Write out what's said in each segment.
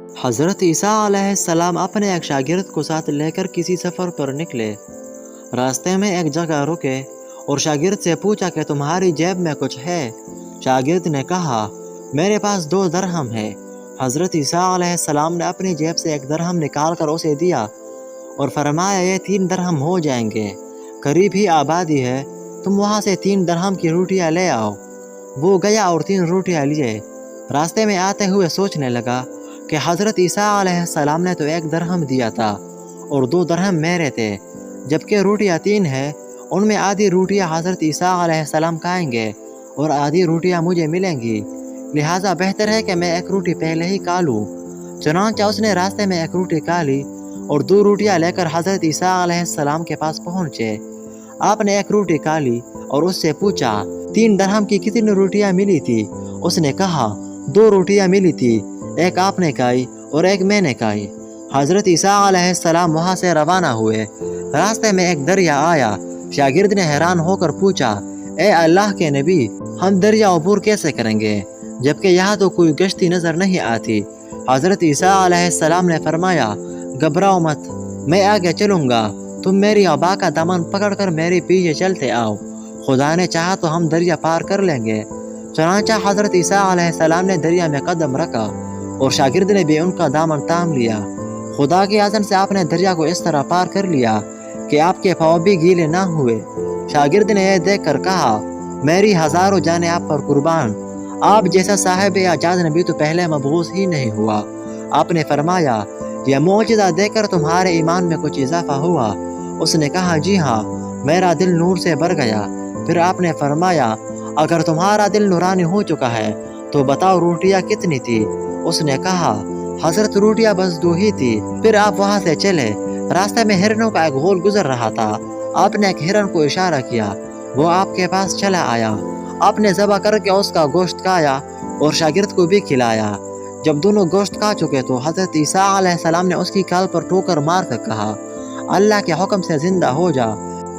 حضرت عیسیٰ علیہ السلام اپنے ایک شاگرد کو ساتھ لے کر کسی سفر پر نکلے۔ راستے میں ایک جگہ رکے اور شاگرد سے پوچھا کہ تمہاری جیب میں کچھ ہے؟ شاگرد نے کہا میرے پاس 2 درہم ہے۔ حضرت عیسیٰ علیہ السلام نے اپنی جیب سے 1 درہم نکال کر اسے دیا اور فرمایا یہ 3 درہم ہو جائیں گے، قریب ہی آبادی ہے، تم وہاں سے 3 درہم کی روٹیاں لے آؤ۔ وہ گیا اور 3 روٹیاں لیے۔ راستے میں آتے ہوئے سوچنے لگا کہ حضرت عیسیٰ علیہ السلام نے تو 1 درہم دیا تھا اور 2 درہم میرے تھے، جبکہ روٹیاں 3 ہیں، ان میں آدھی روٹیاں حضرت عیسیٰ علیہ السلام کھائیں گے اور آدھی روٹیاں مجھے ملیں گی، لہٰذا بہتر ہے کہ میں 1 روٹی پہلے ہی کھا لوں۔ چنانچہ اس نے راستے میں 1 روٹی کھا لی اور 2 روٹیاں لے کر حضرت عیسیٰ علیہ السلام کے پاس پہنچے۔ آپ نے 1 روٹی کھا لی اور اس سے پوچھا 3 درہم کی کتنی روٹیاں ملی تھی؟ اس نے کہا 2 روٹیاں ملی تھی، 1 آپ نے کھائی اور 1 میں نے کھائی۔ حضرت عیسیٰ علیہ السلام وہاں سے روانہ ہوئے۔ راستے میں ایک دریا آیا۔ شاگرد نے حیران ہو کر پوچھا اے اللہ کے نبی، ہم دریا عبور کیسے کریں گے جبکہ یہاں تو کوئی کشتی نظر نہیں آتی؟ حضرت عیسیٰ علیہ السلام نے فرمایا گھبراؤ مت، میں آگے چلوں گا، تم میری ابا کا دامن پکڑ کر میرے پیچھے چلتے آؤ، خدا نے چاہا تو ہم دریا پار کر لیں گے۔ چنانچہ حضرت عیسیٰ علیہ السلام نے دریا میں قدم رکھا اور شاگرد نے بھی ان کا دامن تھام لیا۔ خدا کی اذن سے آپ نے دریا کو اس طرح پار کر لیا کہ آپ کے پاؤں بھی گیلے نہ ہوئے۔ شاگرد نے یہ دیکھ کر کہا میری ہزاروں جانیں آپ پر قربان، آپ جیسا صاحب اعجاز نبی تو پہلے مبعوث ہی نہیں ہوا۔ آپ نے فرمایا یہ معجزہ دیکھ کر تمہارے ایمان میں کچھ اضافہ ہوا؟ اس نے کہا جی ہاں، میرا دل نور سے بھر گیا۔ پھر آپ نے فرمایا اگر تمہارا دل نورانی ہو چکا ہے تو بتاؤ روٹیاں کتنی تھی؟ اس نے کہا حضرت روٹیاں بس 2 ہی تھی۔ پھر آپ وہاں سے چلے۔ راستے میں ہرنوں کا ایک غول گزر رہا تھا۔ آپ نے ایک ہرن کو اشارہ کیا، وہ آپ کے پاس چلا آیا۔ آپ نے ذبح کر کے اس کا گوشت کھایا اور شاگرد کو بھی کھلایا۔ جب دونوں گوشت کھا چکے تو حضرت عیسیٰ علیہ السلام نے اس کی کھال پر ٹھوکر مار کر کہا اللہ کے حکم سے زندہ ہو جا۔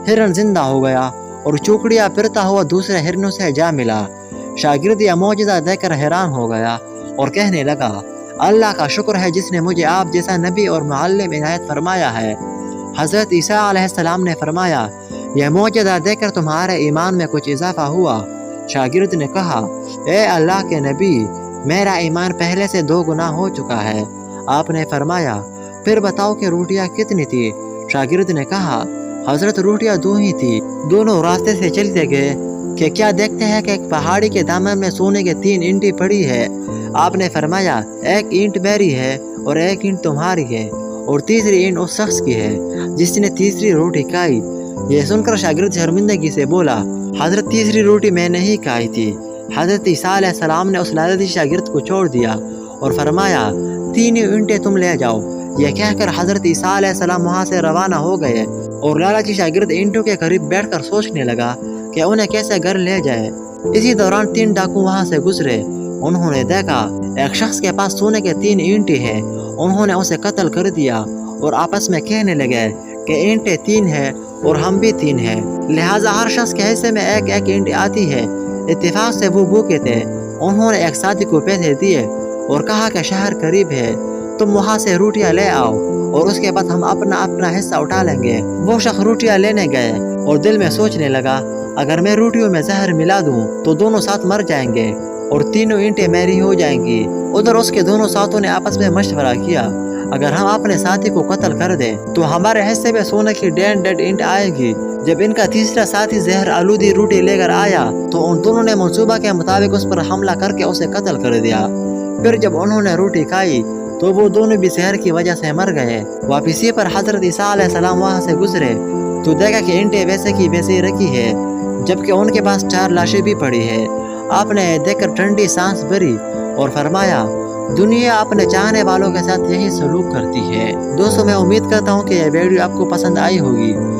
ہرن زندہ ہو گیا اور چوکڑیاں پھرتا ہوا دوسرے ہرنوں سے جا ملا۔ شاگرد یہ معجزہ دیکھ کر حیران ہو گیا اور کہنے لگا اللہ کا شکر ہے جس نے مجھے آپ جیسا نبی اور معلم عنایت فرمایا ہے۔ حضرت عیسیٰ علیہ السلام نے فرمایا یہ معجزہ دیکھ کر تمہارے ایمان میں کچھ اضافہ ہوا؟ شاگرد نے کہا اے اللہ کے نبی، میرا ایمان پہلے سے 2 گنا ہو چکا ہے۔ آپ نے فرمایا پھر بتاؤ کہ روٹیاں کتنی تھی؟ شاگرد نے کہا حضرت روٹیاں 2 ہی تھی۔ دونوں راستے سے چلتے گئے کہ کیا دیکھتے ہیں کہ ایک پہاڑی کے دامن میں سونے کے 3 اینٹیں پڑی ہے۔ آپ نے فرمایا 1 اینٹ میری ہے اور 1 اینٹ تمہاری ہے اور تیسری اینٹ اس شخص کی ہے جس نے تیسری روٹی کھائی۔ یہ سن کر شاگرد شرمندگی سے بولا حضرت تیسری روٹی میں نہیں کھائی تھی۔ حضرت عیسیٰ علیہ السلام نے اس لالچی شاگرد کو چھوڑ دیا اور فرمایا 3 اینٹیں تم لے جاؤ۔ یہ کہہ کر حضرت عیسیٰ علیہ السلام وہاں سے روانہ ہو گئے اور لالچی شاگرد اینٹوں کے قریب بیٹھ کر سوچنے لگا کہ انہیں کیسے گھر لے جائے۔ اسی دوران 3 ڈاکو وہاں سے گزرے۔ انہوں نے دیکھا ایک شخص کے پاس سونے کے 3 اینٹیں ہیں۔ انہوں نے اسے قتل کر دیا اور آپس میں کہنے لگے کہ اینٹیں 3 ہیں اور ہم بھی 3 ہیں، لہٰذا ہر شخص کے حصے میں 1 اینٹ آتی ہے۔ اتفاق سے وہ بھوکے تھے۔ انہوں نے ایک ساتھی کو پیسے دیے اور کہا کہ شہر قریب ہے، تم وہاں سے روٹیاں لے آؤ اور اس کے بعد ہم اپنا حصہ اٹھا لیں گے۔ وہ شخص روٹیاں لینے گئے اور دل میں سوچنے لگا اگر میں روٹیوں میں زہر ملا دوں تو دونوں ساتھ مر جائیں گے اور 3 اینٹیں میری ہو جائیں گی۔ ادھر اس کے دونوں ساتھوں نے آپس میں مشورہ کیا اگر ہم اپنے ساتھی کو قتل کر دیں تو ہمارے حصے میں سونے کی 1.5 اینٹ آئے گی۔ جب ان کا تیسرا ساتھی زہر آلودی روٹی لے کر آیا تو ان دونوں نے منصوبہ کے مطابق اس پر حملہ کر کے اسے قتل کر دیا۔ پھر جب انہوں نے روٹی کھائی تو وہ دونوں بھی زہر کی وجہ سے مر گئے۔ واپسی پر حضرت عیسیٰ علیہ السلام وہاں سے گزرے تو دیکھا کہ اینٹیں ویسے کی ویسے رکھی ہے جبکہ ان کے پاس 4 لاشیں بھی پڑی ہے۔ آپ نے دیکھ کر ٹھنڈی سانس بھری اور فرمایا دنیا اپنے چاہنے والوں کے ساتھ یہی سلوک کرتی ہے۔ دوستوں میں امید کرتا ہوں کہ یہ ویڈیو آپ کو پسند آئی ہوگی۔